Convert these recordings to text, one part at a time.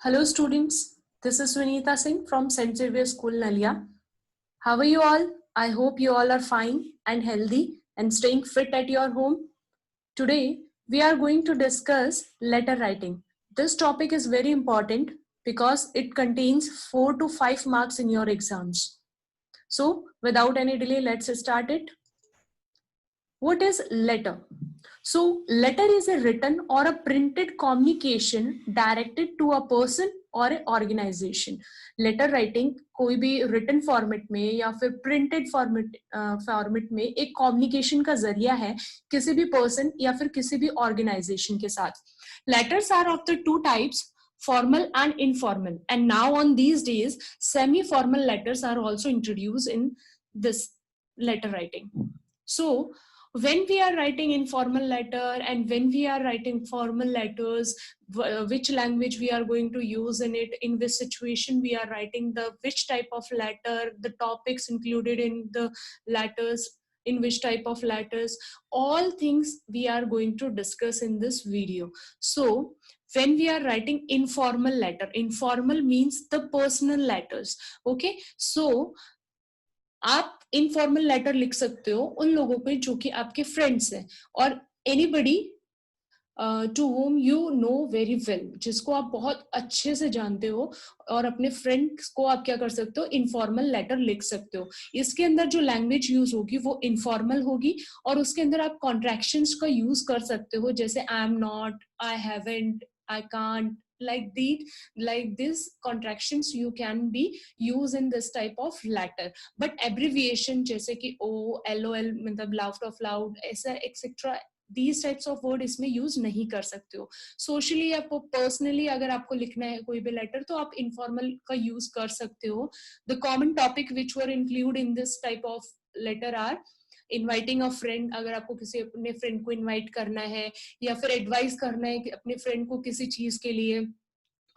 Hello students, this is Vinita Singh from St. Xavier School, Nalia. How are you all? I hope you all are fine and healthy and staying fit at your home. Today, we are going to discuss letter writing. This topic is very important because it contains 4 to 5 marks in your exams. So, without any delay, let's start it. What is letter? So, letter is a written or a printed communication directed to a person और organisation. Letter writing कोई भी written format में या फिर printed format में एक communication का जरिया है किसी भी पर्सन या फिर किसी भी ऑर्गेनाइजेशन के साथ. Letters are of the two types, formal and informal, and now on these days semi formal letters are also introduced in this letter writing. So when we are writing informal letter and when we are writing formal letters, which language we are going to use in it, in which situation we are writing the which type of letter, the topics included in the letters, in which type of letters, all things we are going to discuss in this video. So when we are writing informal letter, informal means the personal letters. Okay, so आप informal letter लिख सकते हो उन लोगों पे जो कि आपके फ्रेंड्स हैं और anybody to whom you know very well, जिसको आप बहुत अच्छे से जानते हो, और अपने फ्रेंड्स को आप क्या कर सकते हो, इनफॉर्मल लेटर लिख सकते हो. इसके अंदर जो लैंग्वेज यूज होगी वो इनफॉर्मल होगी और उसके अंदर आप कॉन्ट्रैक्शंस का यूज कर सकते हो, जैसे I am not, I haven't, I can't, like this contractions you can be used in this type of letter. But abbreviation जैसे कि o, lol, मतलब laughed of loud, ऐसा etc, these types of word इसमें use नहीं कर सकते हो. Socially आपको पर्सनली अगर आपको लिखना है कोई भी लेटर तो आप इनफॉर्मल का यूज कर सकते हो. The common topic which were include in this type of letter are inviting a friend, अगर आपको किसी अपने फ्रेंड को इनवाइट करना है या फिर एडवाइस करना है कि अपने फ्रेंड को किसी चीज के लिए,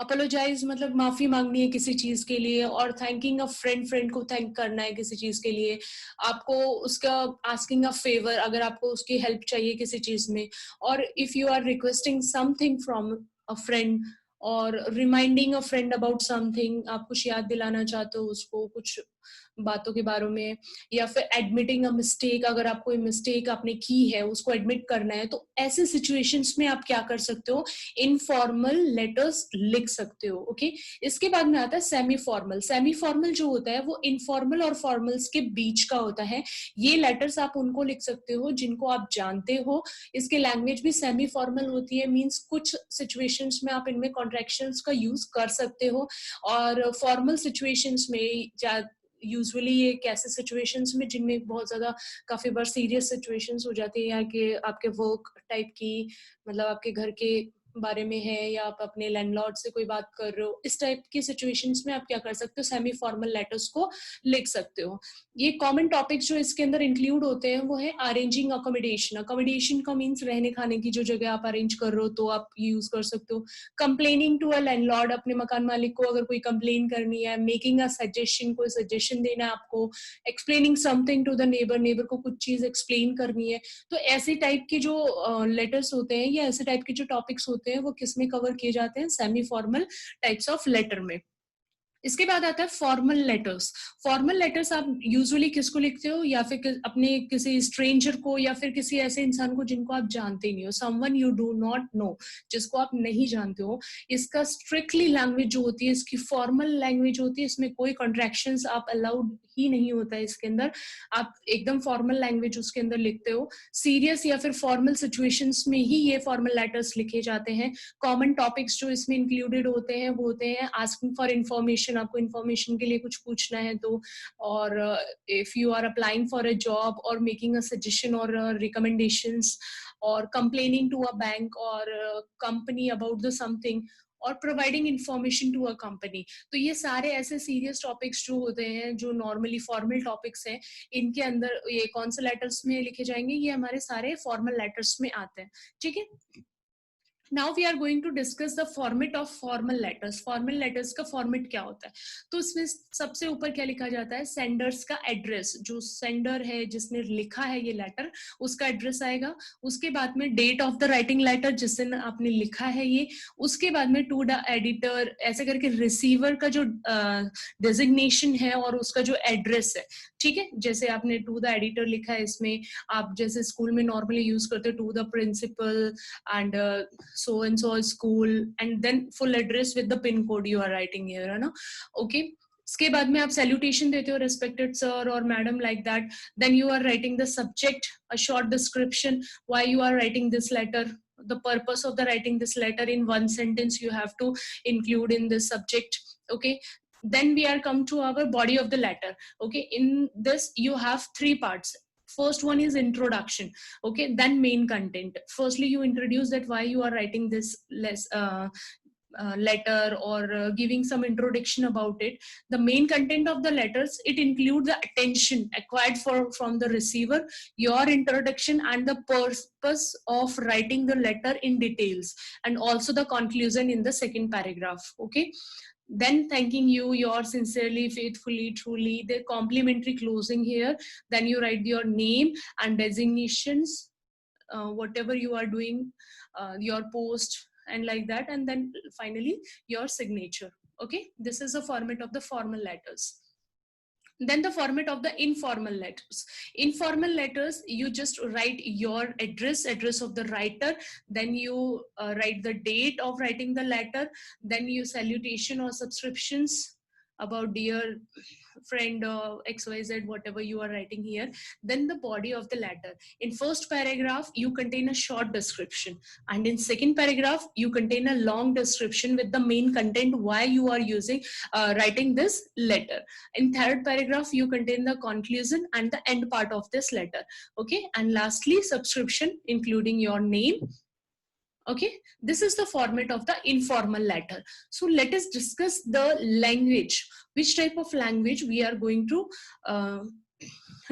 अपोलोजाइज मतलब माफी मांगनी है किसी चीज के लिए, और थैंकिंग अ फ्रेंड को थैंक करना है किसी चीज के लिए, आपको उसका आस्किंग अ फेवर, अगर आपको उसकी हेल्प चाहिए किसी चीज में, और if you are requesting something from a friend or reminding a friend about something, आप कुछ याद दिलाना चाहते हो उसको कुछ बातों के बारे में, या फिर एडमिटिंग अ मिस्टेक, अगर आप कोई मिस्टेक आपने की है उसको एडमिट करना है, तो ऐसे सिचुएशंस में आप क्या कर सकते हो, इनफॉर्मल लेटर्स लिख सकते हो. ओके, इसके बाद में आता है सेमी फॉर्मल. सेमी फॉर्मल जो होता है वो इनफॉर्मल और फॉर्मल्स के बीच का होता है. ये लेटर्स आप उनको लिख सकते हो जिनको आप जानते हो. इसके लैंग्वेज भी सेमी फॉर्मल होती है, मींस कुछ सिचुएशंस में आप इनमें कॉन्ट्रैक्शंस का यूज कर सकते हो. और फॉर्मल सिचुएशंस में यूजुअली ये कैसे सिचुएशंस में जिनमें बहुत ज्यादा काफी बार सीरियस सिचुएशंस हो जाती है, या कि आपके वर्क टाइप की, मतलब आपके घर के बारे में है या आप अपने लैंडलॉर्ड से कोई बात कर रहे हो, इस टाइप की सिचुएशंस में आप क्या कर सकते हो, सेमी फॉर्मल लेटर्स को लिख सकते हो. ये कॉमन टॉपिक्स जो इसके अंदर इंक्लूड होते हैं वो है अरेंजिंग अकोमोडेशन. अकोमोडेशन का मीन्स रहने खाने की जो जगह आप अरेंज कर रहे हो तो आप यूज कर सकते हो. कंप्लेनिंग टू अ लैंडलॉर्ड, अपने मकान मालिक को अगर कोई कंप्लेन करनी है. मेकिंग अ सजेशन, कोई सजेशन देना है आपको. Explaining something to the neighbour, neighbour को कुछ चीज एक्सप्लेन करनी है. तो ऐसे टाइप के जो लेटर्स होते हैं या ऐसे टाइप के जो टॉपिक्स होते हैं वो किस में कवर किए जाते हैं, semi formal types of letter में. इसके बाद आता है फॉर्मल लेटर्स. फॉर्मल लेटर्स आप यूजुअली किसको लिखते हो, या फिर अपने किसी स्ट्रेंजर को या फिर किसी ऐसे इंसान को जिनको आप जानते नहीं हो, someone you do not know, जिसको आप नहीं जानते हो. इसका स्ट्रिक्टली लैंग्वेज जो होती है, इसकी फॉर्मल लैंग्वेज होती है, इसमें कोई कॉन्ट्रैक्शंस आप अलाउड ही नहीं होता है इसके अंदर. आप एकदम फॉर्मल लैंग्वेज उसके अंदर लिखते हो. सीरियस या फिर फॉर्मल सिचुएशंस में ही ये फॉर्मल लेटर्स लिखे जाते हैं. कॉमन टॉपिक्स जो इसमें इंक्लूडेड होते हैं वो होते हैं आस्किंग फॉर इन्फॉर्मेशन, आपको इन्फॉर्मेशन के लिए कुछ पूछना है तो, और if you are applying for a job और मेकिंग अ सजेशन और रिकमेंडेशंस, और कंप्लेनिंग टू अ बैंक और कंपनी अबाउट द समथिंग, और providing information to a company. तो ये सारे ऐसे सीरियस टॉपिक्स जो होते हैं जो नॉर्मली फॉर्मल टॉपिक्स हैं, इनके अंदर ये कौन से लेटर्स में लिखे जाएंगे, ये हमारे सारे फॉर्मल लेटर्स में आते हैं. ठीक है. Now we are going to discuss the format of formal letters. Formal letters का फॉर्मेट क्या होता है? तो इसमें सबसे ऊपर क्या लिखा जाता है? सेंडर्स का एड्रेस. जो सेंडर है, जिसने लिखा है ये लेटर, उसका एड्रेस आएगा. उसके बाद में date of the writing letter, जिस दिन आपने लिखा है ये. उसके बाद में टू द एडिटर, ऐसे करके रिसीवर का जो डेजिग्नेशन है और उसका जो एड्रेस है. ठीक है, जैसे आपने टू द एडिटर लिखा है, इसमें आप जैसे स्कूल में नॉर्मली यूज करते हो to the principal and so and so school, and then full address with the pin code you are writing here, है ना. Okay, इसके बाद में आप salutation देते हो, respected sir or madam, like that. Then you are writing the subject, a short description, why you are writing this letter, the purpose of the writing this letter in one sentence you have to include in this subject. Okay, then we are come to our body of the letter. Okay, in this you have three parts. First one is introduction. Okay, then main content. Firstly you introduce that why you are writing this letter, or giving some introduction about it. The main content of the letters, it includes the attention acquired from the receiver, your introduction, and the purpose of writing the letter in details, and also the conclusion in the second paragraph. Okay, then thanking you, your sincerely, faithfully, truly, the complimentary closing here. Then you write your name and designations, whatever you are doing, your post, and like that, and then finally your signature. Okay, this is the format of the formal letters. Then the format of the informal letters. Informal letters, you just write your address of the writer. Then you write the date of writing the letter. Then you salutation or subscriptions about dear friend or xyz, whatever you are writing here. Then the body of the letter. In first paragraph you contain a short description, and in second paragraph you contain a long description with the main content, why you are using writing this letter. In third paragraph you contain the conclusion and the end part of this letter. Okay, and lastly subscription including your name. Okay, this is the format of the informal letter. So let us discuss the language, which type of language we are going to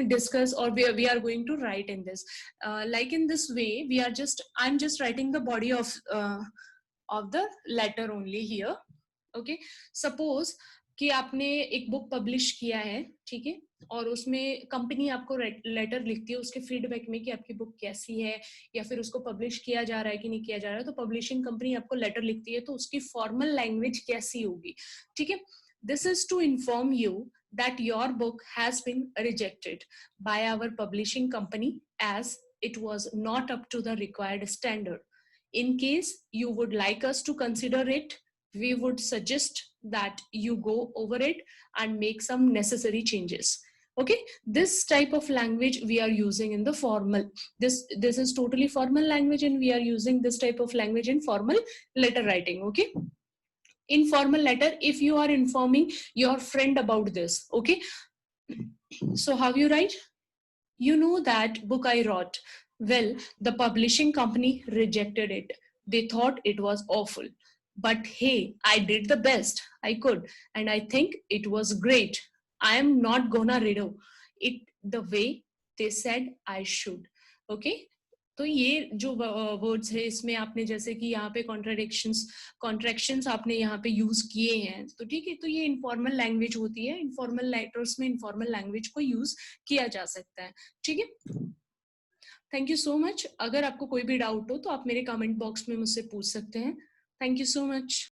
discuss, or we are going to write in this. Like in this way, I'm just writing the body of the letter only here. Okay, suppose कि आपने एक book publish किया है, ठीक है, और उसमें company आपको लेटर लिखती है उसके फीडबैक में कि आपकी बुक कैसी है, या फिर उसको पब्लिश किया जा रहा है कि नहीं किया जा रहा है. तो पब्लिशिंग कंपनी आपको लेटर लिखती है, तो उसकी फॉर्मल लैंग्वेज कैसी होगी? ठीक है, this is to inform you that your book has been rejected by our publishing company as it was not up to the required standard. In case you would like us to consider it, we would suggest that you go over it and make some necessary changes. Okay, this type of language we are using in the formal. This is totally formal language, and we are using this type of language in formal letter writing. Okay, informal letter, if you are informing your friend about this. Okay, so how you write? You know that book I wrote, well, the publishing company rejected it. They thought it was awful. But hey, I did the best I could, and I think it was great. I am not gonna redo it the way they said I should. Okay, तो ये जो words है इसमें आपने जैसे कि यहाँ पे कॉन्ट्रैक्शंस आपने यहाँ पे यूज किए हैं, तो ठीक है, तो ये इनफॉर्मल लैंग्वेज होती है. इनफॉर्मल लेटर्स में इनफॉर्मल लैंग्वेज को यूज किया जा सकता है. ठीक है, थैंक यू सो मच. अगर आपको कोई भी डाउट हो तो आप मेरे कमेंट बॉक्स में मुझसे पूछ सकते हैं. Thank you so much.